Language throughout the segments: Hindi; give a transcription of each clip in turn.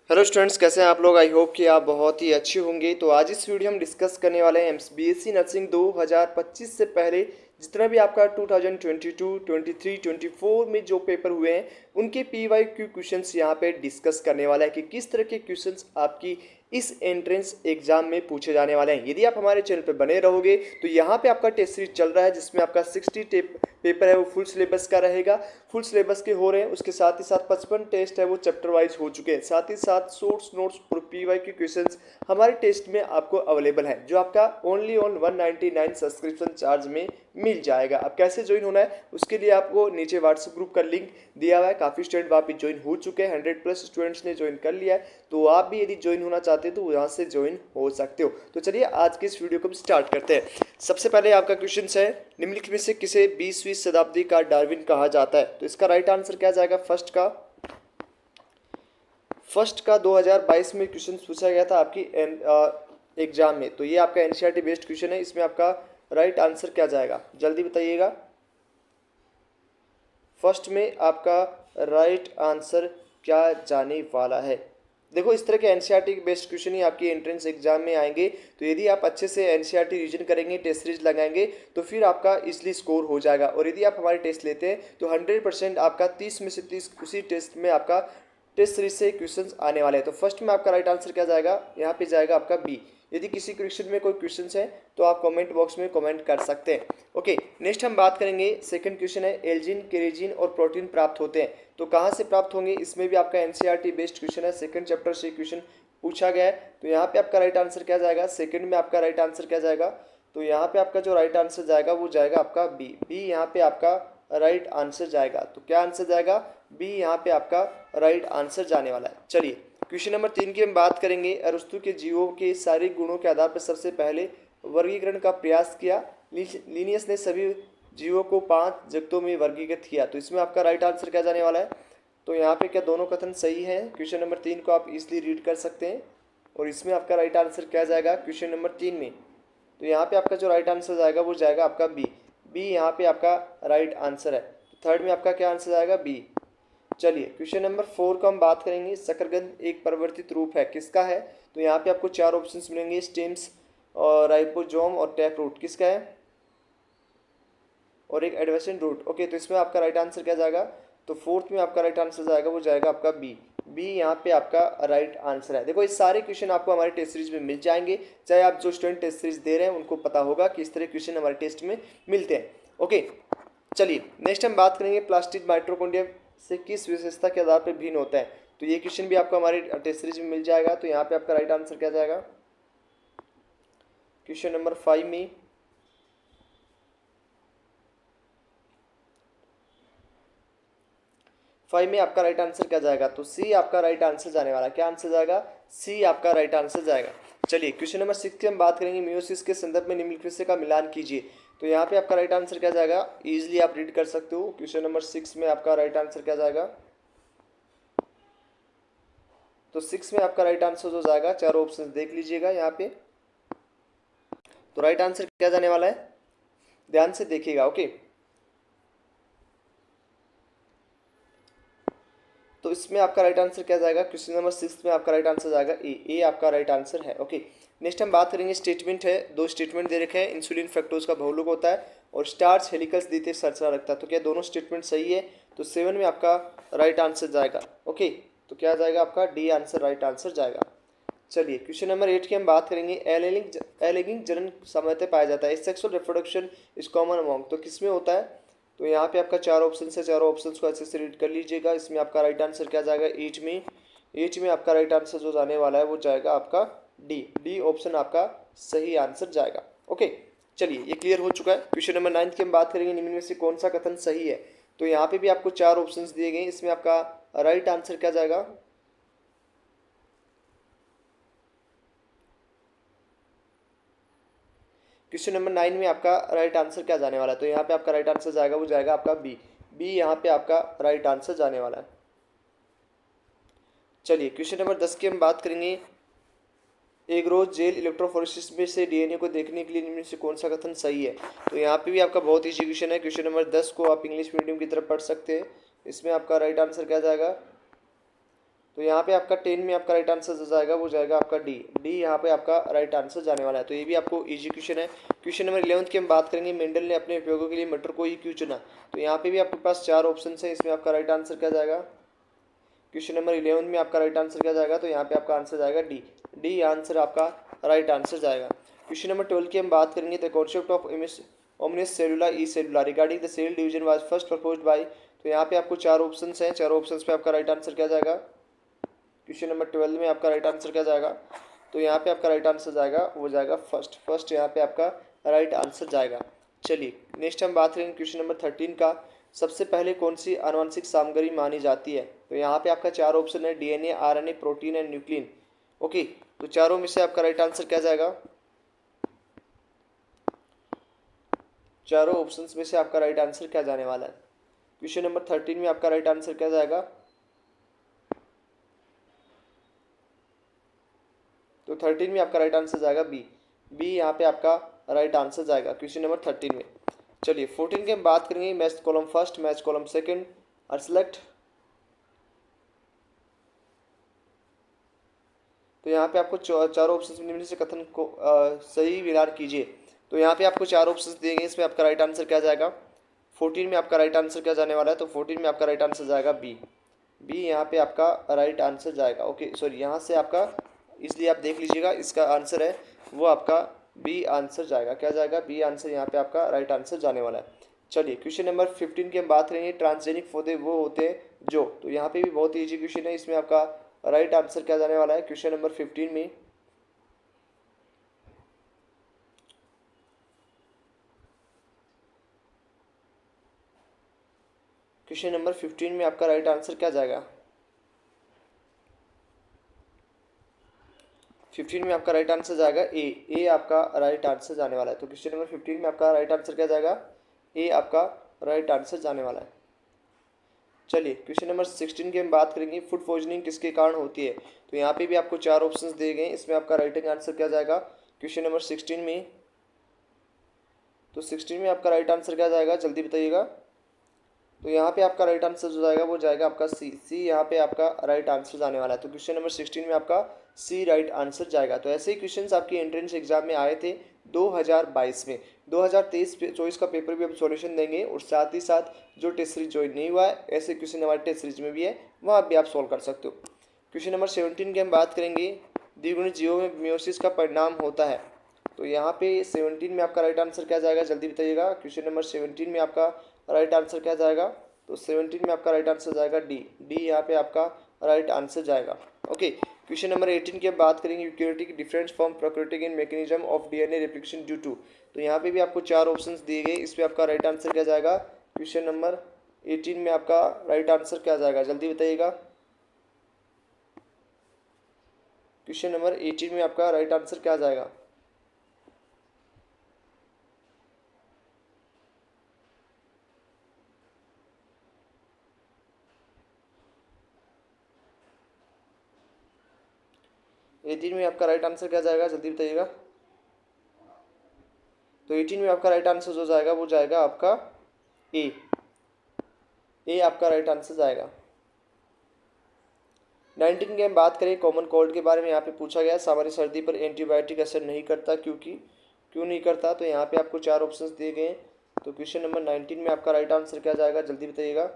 हेलो स्टूडेंट्स, कैसे हैं आप लोग। आई होप कि आप बहुत ही अच्छे होंगे। तो आज इस वीडियो हम डिस्कस करने वाले हैं बीएससी नर्सिंग 2025 से पहले जितना भी आपका 2022, 23, 24 में जो पेपर हुए हैं उनके पीवाईक्यू क्वेश्चंस यहाँ पे डिस्कस करने वाला है कि किस तरह के क्वेश्चंस आपकी इस एंट्रेंस एग्जाम में पूछे जाने वाले हैं। यदि आप हमारे चैनल पर बने रहोगे तो यहाँ पे आपका टेस्ट सीरीज चल रहा है जिसमें आपका 60 पेपर है वो फुल सिलेबस का रहेगा। फुल सिलेबस के हो रहे हैं, उसके साथ ही साथ 55 टेस्ट है वो चैप्टर वाइज हो चुके हैं। साथ ही साथ शॉर्ट्स नोट्स और पीवाई के क्वेश्चंस हमारे टेस्ट में आपको अवेलेबल है जो आपका ओनली ऑन 199 सब्सक्रिप्शन चार्ज में मिल जाएगा। अब कैसे ज्वाइन होना है उसके लिए आपको नीचे व्हाट्सएप ग्रुप का लिंक दिया हुआ है। काफ़ी स्टूडेंट वहाँ पे ज्वाइन हो चुके हैं, 100+ स्टूडेंट्स ने ज्वाइन कर लिया है। तो आप भी यदि ज्वाइन होना चाहते हैं तो यहाँ से ज्वाइन हो सकते हो। तो चलिए आज की इस वीडियो को हम स्टार्ट करते हैं। सबसे पहले आपका क्वेश्चन है, निम्नलिखित में से किसे 20वीं शताब्दी का डार्विन कहा जाता है। तो इसका राइट आंसर क्या जाएगा। फर्स्ट का 2022 में क्वेश्चन पूछा गया था आपकी एग्जाम में। तो ये आपका एनसीईआरटी बेस्ड क्वेश्चन है। इसमें आपका राइट आंसर क्या जाएगा, जल्दी बताइएगा। फर्स्ट में आपका राइट आंसर क्या जाने वाला है। देखो, इस तरह के एनसीईआरटी बेस्ड क्वेश्चन ही आपकी एंट्रेंस एग्जाम में आएंगे। तो यदि आप अच्छे से एनसीईआरटी रीजन करेंगे, टेस्ट सीरीज लगाएंगे तो फिर आपका इजली स्कोर हो जाएगा। और यदि आप हमारे टेस्ट लेते हैं तो 100% आपका 30 में से 30 उसी टेस्ट में आपका टेस्ट सीरीज से क्वेश्चंस आने वाले हैं। तो फर्स्ट में आपका राइट आंसर क्या जाएगा, यहाँ पे जाएगा आपका बी। यदि किसी क्वेश्चन में कोई क्वेश्चन है तो आप कमेंट बॉक्स में कमेंट कर सकते हैं। ओके, नेक्स्ट हम बात करेंगे। सेकंड क्वेश्चन है, एल्जिन, केरेजिन और प्रोटीन प्राप्त होते हैं तो कहाँ से प्राप्त होंगे। इसमें भी आपका एनसीईआरटी बेस्ड क्वेश्चन है, सेकंड चैप्टर से क्वेश्चन पूछा गया है। तो यहाँ पे आपका राइट आंसर क्या जाएगा, सेकंड में आपका राइट आंसर क्या जाएगा। तो यहाँ पे आपका जो राइट आंसर जाएगा वो जाएगा आपका बी यहाँ पे आपका राइट आंसर जाएगा। तो क्या आंसर जाएगा, बी यहाँ पे आपका राइट आंसर जाने वाला है। चलिए क्वेश्चन नंबर 3 की हम बात करेंगे। अरस्तु के जीवों के शारीरिक गुणों के आधार पर सबसे पहले वर्गीकरण का प्रयास किया। लिनियस ने सभी जीवों को 5 जगतों में वर्गीकृत किया। तो इसमें आपका राइट आंसर क्या जाने वाला है। तो यहाँ पे क्या दोनों कथन सही है। क्वेश्चन नंबर 3 को आप इजीली रीड कर सकते हैं। और इसमें आपका राइट आंसर क्या जाएगा क्वेश्चन नंबर 3 में। तो यहाँ पे आपका जो राइट आंसर जाएगा वो जाएगा आपका बी यहाँ पे आपका राइट आंसर है। तो थर्ड में आपका क्या आंसर जाएगा, बी। चलिए क्वेश्चन नंबर 4 का हम बात करेंगे। शकरकंद एक परिवर्तित रूप है, किसका है। तो यहाँ पे आपको 4 ऑप्शंस मिलेंगे, स्टेम्स और राइबोसोम और टैप रूट, किसका है, और एक एडवेंसेंट रूट। ओके, तो इसमें आपका राइट आंसर क्या जाएगा। तो फोर्थ में आपका राइट आंसर जाएगा वो जाएगा आपका बी यहाँ पे आपका राइट आंसर है। देखो, ये सारे क्वेश्चन आपको हमारे टेस्ट सीरीज में मिल जाएंगे। चाहे आप जो स्टूडेंट टेस्ट सीरीज दे रहे हैं उनको पता होगा कि इस तरह क्वेश्चन हमारे टेस्ट में मिलते हैं। ओके, चलिए नेक्स्ट हम बात करेंगे, प्लास्टिड माइटोकॉन्ड्रिया से किस विशेषता के आधार पर भिन्न होता है। तो ये क्वेश्चन भी आपको हमारे टेस्ट सीरीज में मिल जाएगा। तो यहाँ पे आपका राइट आंसर क्या जाएगा क्वेश्चन नंबर 5 में। फाइव में आपका राइट आंसर क्या जाएगा। तो सी आपका राइट आंसर जाने वाला। क्या आंसर जाएगा, सी आपका राइट आंसर जाएगा। चलिए क्वेश्चन नंबर 6 की हम बात करेंगे। मियोसिस के संदर्भ में निम्नलिखित का मिलान कीजिए। तो यहाँ पे आपका राइट आंसर क्या जाएगा, इजीली आप रीड कर सकते हो। क्वेश्चन नंबर 6 में आपका राइट आंसर क्या जाएगा। तो 6 में आपका राइट आंसर जो जाएगा, चारों ऑप्शन देख लीजिएगा यहाँ पे। तो राइट आंसर क्या जाने वाला है, ध्यान से देखिएगा। ओके, तो इसमें आपका राइट आंसर क्या जाएगा, क्वेश्चन नंबर 6 में आपका राइट आंसर जाएगा ए आपका राइट आंसर है। ओके, नेक्स्ट हम बात करेंगे। स्टेटमेंट है, 2 स्टेटमेंट दे रखे हैं। इंसुलिन फ्रक्टोज का बहुलक होता है और स्टार्च हेलिकल्स द्वितीयक संरचना रखता है। तो क्या दोनों स्टेटमेंट सही है। तो 7 में आपका राइट आंसर जाएगा। ओके, तो क्या जाएगा आपका डी आंसर राइट आंसर जाएगा। चलिए क्वेश्चन नंबर 8 की हम बात करेंगे। एलैंगिक जनन सामान्यतः पाया जाता है। Sexual reproduction is common among, तो किसमें होता है। तो यहाँ पे आपका 4 ऑप्शन है, चारों ऑप्शन को अच्छे से रीड कर लीजिएगा। इसमें आपका राइट आंसर क्या जाएगा, एच में आपका राइट आंसर जो जाने वाला है वो जाएगा आपका डी ऑप्शन आपका सही आंसर जाएगा। ओके, चलिए ये क्लियर हो चुका है। क्वेश्चन नंबर 9 की हम बात करेंगे। निम्न में से कौन सा कथन सही है। तो यहाँ पे भी आपको 4 ऑप्शन दिए गए। इसमें आपका राइट आंसर क्या जाएगा, क्वेश्चन नंबर 9 में आपका राइट आंसर क्या जाने वाला है। तो यहाँ पे आपका राइट आंसर जाएगा वो जाएगा आपका बी यहाँ पे आपका राइट आंसर जाने वाला है। चलिए क्वेश्चन नंबर 10 की हम बात करेंगे। एग्रोज जेल इलेक्ट्रोफोरेसिस में से डीएनए को देखने के लिए निम्न से कौन सा कथन सही है। तो यहाँ पे भी आपका बहुत ईजी क्वेश्चन है। क्वेश्चन नंबर 10 को आप इंग्लिश मीडियम की तरफ पढ़ सकते हैं। इसमें आपका राइट आंसर क्या जाएगा, तो यहाँ पे आपका 10 में आपका राइट आंसर जो जाएगा वो जाएगा आपका डी। डी यहाँ पे आपका राइट आंसर जाने वाला है। तो ये भी आपको इजी क्वेश्चन है। क्वेश्चन नंबर 11 की हम बात करेंगे, मेंडल ने अपने उपयोगों के लिए मटर को ही क्यों चुना। तो यहाँ पे भी आपके पास 4 ऑप्शन है, इसमें आपका राइट आंसर क्या जाएगा। क्वेश्चन नंबर 11 में आपका राइट आंसर क्या जाएगा, तो यहाँ पे आपका आंसर जाएगा डी। डी आंसर आपका राइट आंसर जाएगा। क्वेश्चन नंबर 12 की हम बात करेंगे, the concept of omnis cellula e cellula regarding the cell division was first proposed by. तो यहाँ पे आपको 4 ऑप्शन हैं, 4 ऑप्शन पे आपका राइट आंसर क्या जाएगा। क्वेश्चन नंबर 12 में आपका राइट आंसर क्या जाएगा, तो यहाँ पे आपका राइट आंसर जाएगा वो जाएगा फर्स्ट यहाँ पे आपका राइट आंसर जाएगा। चलिए नेक्स्ट हम बात करेंगे क्वेश्चन नंबर 13 का, सबसे पहले कौन सी आनुवंशिक सामग्री मानी जाती है। तो यहाँ पे आपका 4 ऑप्शन है, DNA, RNA, protein and nuclein. Okay, तो चारों में से आपका राइट आंसर क्या जाएगा। चारों ऑप्शंस में से आपका राइट आंसर क्या जाने वाला है। क्वेश्चन नंबर 13 में आपका राइट आंसर क्या जाएगा, तो 13 में आपका राइट आंसर जाएगा बी। बी यहाँ पे आपका राइट आंसर जाएगा क्वेश्चन नंबर 13 में। चलिए 14 की हम बात करेंगे, match column first, match column second और सिलेक्ट। तो यहाँ पे आपको चारों ऑप्शन निम्न से कथन को सही विचार कीजिए। तो यहाँ पे आपको 4 ऑप्शन दिए गए, इसमें आपका राइट आंसर क्या जाएगा। 14 में आपका राइट आंसर क्या जाने वाला है, तो 14 में आपका राइट आंसर जाएगा बी। बी यहाँ पे आपका राइट आंसर जाएगा। ओके सॉरी, यहाँ से आपका इसलिए आप देख लीजिएगा, इसका आंसर है वो आपका बी आंसर जाएगा। क्या जाएगा, बी आंसर यहाँ पे आपका राइट आंसर जाने वाला है। चलिए क्वेश्चन नंबर 15 की हम बात करेंगे, ट्रांसजेनिक पौधे वो होते हैं जो। तो यहाँ पे भी बहुत ईजी क्वेश्चन है, इसमें आपका राइट आंसर क्या जाने वाला है क्वेश्चन नंबर 15 में। क्वेश्चन नंबर 15 में आपका राइट आंसर क्या जाएगा। 15 में आपका राइट आंसर जाएगा ए। ए आपका राइट आंसर जाने वाला है। तो क्वेश्चन नंबर 15 में आपका राइट आंसर क्या जाएगा, ए आपका राइट आंसर जाने वाला है। चलिए क्वेश्चन नंबर 16 की हम बात करेंगे, फूड पॉइजनिंग किसके कारण होती है। तो यहाँ पे भी आपको 4 ऑप्शंस दिए गए, इसमें आपका राइटिंग आंसर क्या जाएगा क्वेश्चन नंबर 16 में। तो 16 में आपका राइट आंसर क्या जाएगा, जल्दी बताइएगा। तो यहाँ पे आपका राइट आंसर जो जाएगा वो जाएगा आपका सी। सी यहाँ पे आपका राइट आंसर जाने वाला है। तो क्वेश्चन नंबर 16 में आपका सी राइट आंसर जाएगा। तो ऐसे ही क्वेश्चंस आपके एंट्रेंस एग्जाम में आए थे 2022 में। 2023-24 का पेपर भी हम सॉल्यूशन देंगे, और साथ ही साथ जो टेस्ट सीरीज ज्वाइन नहीं हुआ है, ऐसे क्वेश्चन हमारे टेस्ट सीरीज में भी है, वहाँ भी आप सॉल्व कर सकते हो। क्वेश्चन नंबर 17 की हम बात करेंगे, द्विगुणित जीवों में मियोसिस का परिणाम होता है। तो यहाँ पे 17 में आपका राइट आंसर क्या जाएगा, जल्दी बताइएगा। क्वेश्चन नंबर 17 में आपका राइट आंसर क्या जाएगा, तो 17 में आपका राइट आंसर जाएगा डी। डी यहाँ पे आपका राइट आंसर जाएगा। ओके, क्वेश्चन नंबर 18 की बात करेंगे, eukaryotic difference from prokaryotic in mechanism of DNA replication due to. तो यहाँ पे भी आपको 4 ऑप्शंस दिए गए, इसमें आपका राइट आंसर क्या जाएगा। क्वेश्चन नंबर 18 में आपका राइट आंसर क्या जाएगा, जल्दी बताइएगा। क्वेश्चन नंबर 18 में आपका राइट आंसर क्या जाएगा। एटीन में आपका राइट आंसर क्या जाएगा, जल्दी बताइएगा। तो 18 में आपका राइट आंसर जो जाएगा वो जाएगा आपका ए। ए आपका राइट आंसर जाएगा। 19 की हम बात करें, कॉमन कोल्ड के बारे में यहाँ पे पूछा गया, सामान्य सर्दी पर एंटीबायोटिक असर नहीं करता, क्यों नहीं करता। तो यहाँ पे आपको 4 ऑप्शंस दिए गए हैं। तो क्वेश्चन नंबर 19 में आपका राइट आंसर क्या जाएगा, जल्दी बताइएगा।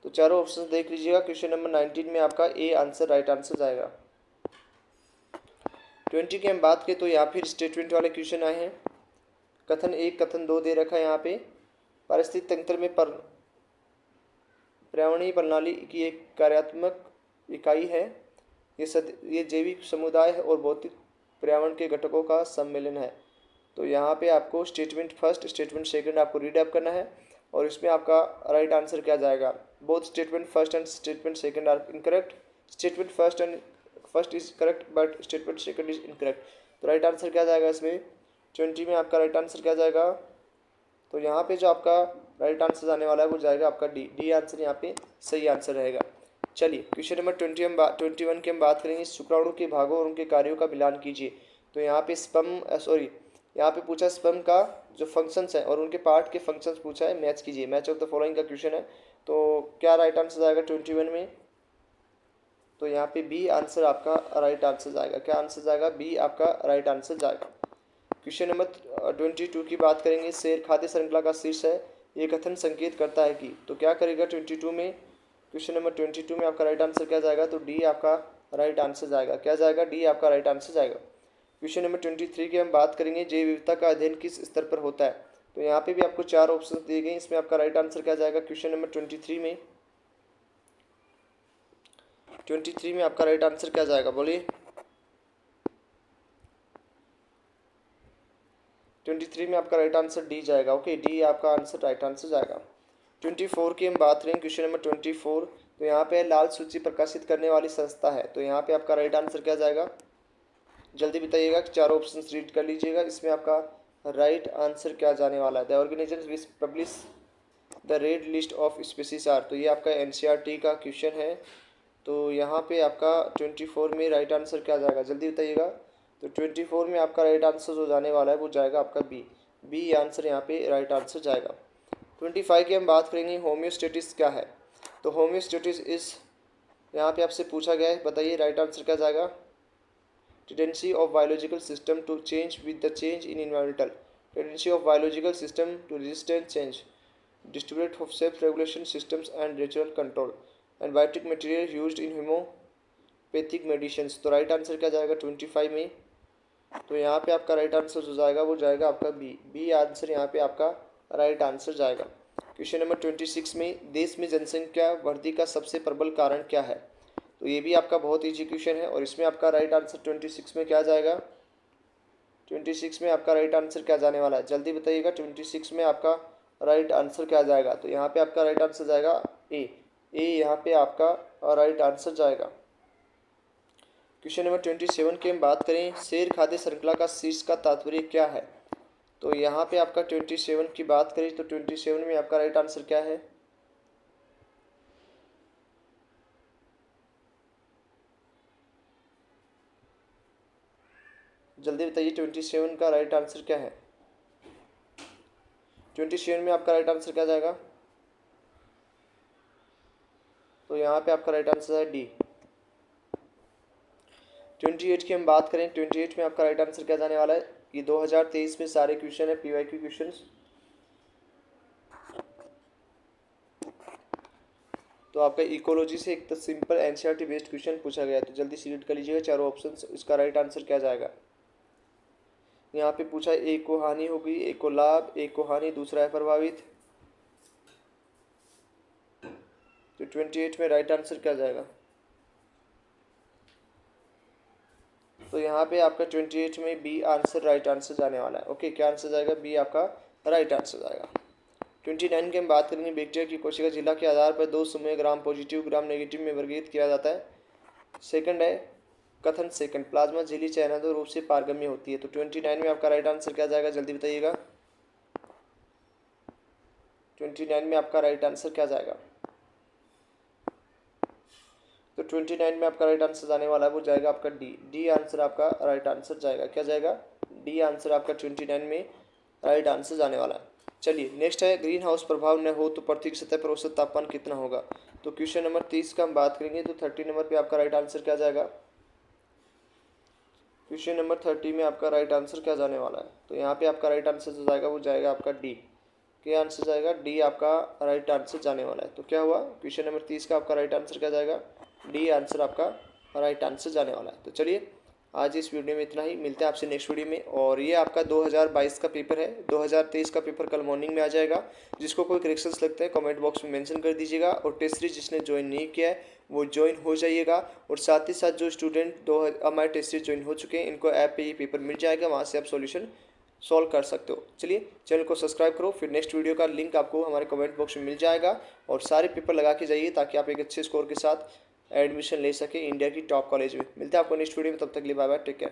तो चारों ऑप्शन देख लीजिएगा, क्वेश्चन नंबर 19 में आपका ए आंसर राइट आंसर जाएगा। 20 की हम बात करें तो यहाँ फिर स्टेटमेंट वाले क्वेश्चन आए हैं। कथन 1 कथन 2 दे रखा है यहाँ पे, पारिस्थितिक तंत्र में पर्यावरणीय प्रणाली की एक कार्यात्मक इकाई है। ये जैविक समुदाय है और भौतिक पर्यावरण के घटकों का सम्मेलन है। तो यहाँ पे आपको स्टेटमेंट फर्स्ट स्टेटमेंट सेकंड आपको रीड अप करना है, और इसमें आपका राइट आंसर क्या जाएगा। Both statement first and statement second are incorrect. Statement first is correct but statement second is incorrect. तो राइट आंसर क्या जाएगा इसमें, 20 में आपका राइट आंसर क्या जाएगा। तो यहाँ पे जो आपका राइट आंसर आने वाला है वो जाएगा आपका डी। डी आंसर यहाँ पे सही आंसर रहेगा। चलिए क्वेश्चन नंबर 21 की हम बात करेंगे, शुक्राणु के भागों और उनके कार्यों का मिलान कीजिए। तो यहाँ पे यहाँ पे पूछा स्पर्म का जो फंक्शंस है और उनके पार्ट के फंक्शंस पूछा है, मैच कीजिए। मैच ऑफ द फॉलोइंग का क्वेश्चन है। तो क्या राइट आंसर जाएगा 21 में? तो यहाँ पे बी आंसर आपका राइट आंसर जाएगा। क्या आंसर जाएगा? बी आपका राइट आंसर जाएगा। क्वेश्चन नंबर 22 की बात करेंगे। शेर खाद्य श्रृंखला का शीर्ष है, ये कथन संकेत करता है कि, तो क्या करेगा 22 में? क्वेश्चन नंबर 22 में आपका राइट आंसर क्या जाएगा? तो डी आपका राइट आंसर जाएगा। क्या जाएगा? डी आपका राइट आंसर जाएगा। क्वेश्चन नंबर 23 की हम बात करेंगे। जैव विविधता का अध्ययन किस स्तर पर होता है? तो यहाँ पे भी आपको 4 ऑप्शन दिए गए, इसमें आपका राइट आंसर क्या जाएगा? क्वेश्चन नंबर 23 में 23 में आपका राइट आंसर क्या जाएगा? बोलिए। 23 में आपका राइट आंसर डी जाएगा। ओके, डी आपका आंसर राइट आंसर जाएगा। 24 की हम बात करें। क्वेश्चन नंबर 24, तो यहाँ पे लाल सूची प्रकाशित करने वाली संस्था है, तो यहाँ पे आपका राइट आंसर क्या जाएगा? जल्दी बताइएगा, 4 ऑप्शन रीड कर लीजिएगा, इसमें आपका राइट आंसर क्या जाने वाला है? The organisation which publish the red list of species are, तो ये आपका एनसीईआरटी का क्वेश्चन है। तो यहाँ पे आपका 24 में राइट आंसर क्या जाएगा? जल्दी बताइएगा। तो 24 में आपका राइट आंसर जो जाने वाला है वो जाएगा आपका बी। बी आंसर यहाँ पे राइट आंसर जाएगा। 25 की हम बात करेंगे। होम्योस्टेटिस क्या है? तो होम्योस्टेटिस इस यहाँ पे आपसे पूछा गया है, बताइए राइट आंसर क्या जाएगा? Tendency of biological system to change with the change in environmental, tendency of biological system to resistant change, distribute of self-regulation systems and natural control, and biotic material used in homeopathic medicines। तो राइट आंसर क्या जाएगा 25 में? तो यहाँ पे आपका राइट आंसर जो जाएगा वो जाएगा आपका बी। बी आंसर यहाँ पे आपका राइट आंसर जाएगा। क्वेश्चन नंबर 26 में, देश में जनसंख्या वृद्धि का सबसे प्रबल कारण क्या है? तो ये भी आपका बहुत ईजी क्वेश्चन है, और इसमें आपका राइट आंसर 26 में क्या जाएगा? 26 में आपका राइट आंसर क्या जाने वाला है? जल्दी बताइएगा। 26 में आपका राइट आंसर क्या जाएगा? तो यहाँ पे आपका राइट आंसर जाएगा ए। ए यहाँ पे आपका राइट आंसर जाएगा। क्वेश्चन नंबर 27 की हम बात करें। शेर खाद्य श्रृंखला का शीर्ष का तात्पर्य क्या है? तो यहाँ पे आपका 27 की बात करें तो 27 में आपका राइट आंसर क्या है? जल्दी बताइए, 27 का राइट आंसर क्या है? 27 में आपका राइट आंसर क्या जाएगा? तो यहाँ पे आपका राइट आंसर है डी। 28 की हम बात करें। 28 में आपका राइट आंसर क्या जाने वाला है? ये 2023 में सारे क्वेश्चन है, पीवाईक्यू क्वेश्चन। तो आपका इकोलॉजी से एक तो सिंपल एनसीईआरटी बेस्ड क्वेश्चन पूछा गया, तो जल्दी सिलेक्ट कर लीजिएगा चारों ऑप्शन। इसका राइट आंसर क्या जाएगा? यहाँ पे पूछा एक को हानि होगी, एक को लाभ, एक को हानि, दूसरा है प्रभावित। तो 28 में राइट आंसर क्या जाएगा? तो यहाँ पे आपका 28 में बी आंसर राइट आंसर जाने वाला है। ओके, क्या आंसर जाएगा? बी आपका राइट आंसर जाएगा। 29 की हम बात करेंगे। बैक्टीरिया की कोशिका जिला के आधार पर 2 समूह ग्राम पॉजिटिव ग्राम नेगेटिव में वर्गीकृत किया जाता है। सेकंड है कथन सेकंड, प्लाज्मा झिल्ली चयनात्मक रूप से पारगम्य होती है। तो 29 में आपका राइट आंसर क्या जाएगा? जल्दी बताइएगा। 29 में आपका राइट आंसर क्या जाएगा? तो 29 में आपका राइट आंसर जाने वाला है वो जाएगा आपका डी। डी आंसर आपका राइट आंसर जाएगा। क्या जाएगा? डी आंसर आपका 29 में राइट आंसर जाने वाला है। चलिए नेक्स्ट है, ग्रीन हाउस प्रभाव न हो तो पृथ्वी की सतह पर औसत तापमान कितना होगा? तो क्वेश्चन नंबर 30 का हम बात करेंगे। तो 30 नंबर पे आपका राइट आंसर क्या जाएगा? क्वेश्चन नंबर 30 में आपका राइट आंसर क्या जाने वाला है? तो यहाँ पे आपका राइट आंसर जो जाएगा वो जाएगा आपका डी। क्या आंसर जाएगा? डी आपका राइट आंसर जाने वाला है। तो क्या हुआ? क्वेश्चन नंबर 30 का आपका राइट आंसर क्या जाएगा? डी आंसर आपका राइट आंसर जाने वाला है। तो चलिए आज इस वीडियो में इतना ही, मिलते हैं आपसे नेक्स्ट वीडियो में। और ये आपका 2022 का पेपर है, 2023 का पेपर कल मॉर्निंग में आ जाएगा। जिसको कोई करेक्शंस लगता है कमेंट बॉक्स में मेंशन कर दीजिएगा। और टेस्ट सीरीज जिसने ज्वाइन नहीं किया है वो ज्वाइन हो जाइएगा। और साथ ही साथ जो स्टूडेंट हमारे टेस्ट सीरीज ज्वाइन हो चुके हैं इनको ऐप पे ये पेपर मिल जाएगा, वहाँ से आप सॉल्यूशन सॉल्व कर सकते हो। चलिए चैनल को सब्सक्राइब करो, फिर नेक्स्ट वीडियो का लिंक आपको हमारे कमेंट बॉक्स में मिल जाएगा। और सारे पेपर लगा के जाइए ताकि आप एक अच्छे स्कोर के साथ एडमिशन ले सके इंडिया की टॉप कॉलेज में। मिलते हैं आपको नेक्स्ट वीडियो में, तब तक के लिए बाय बाय, टेक केयर।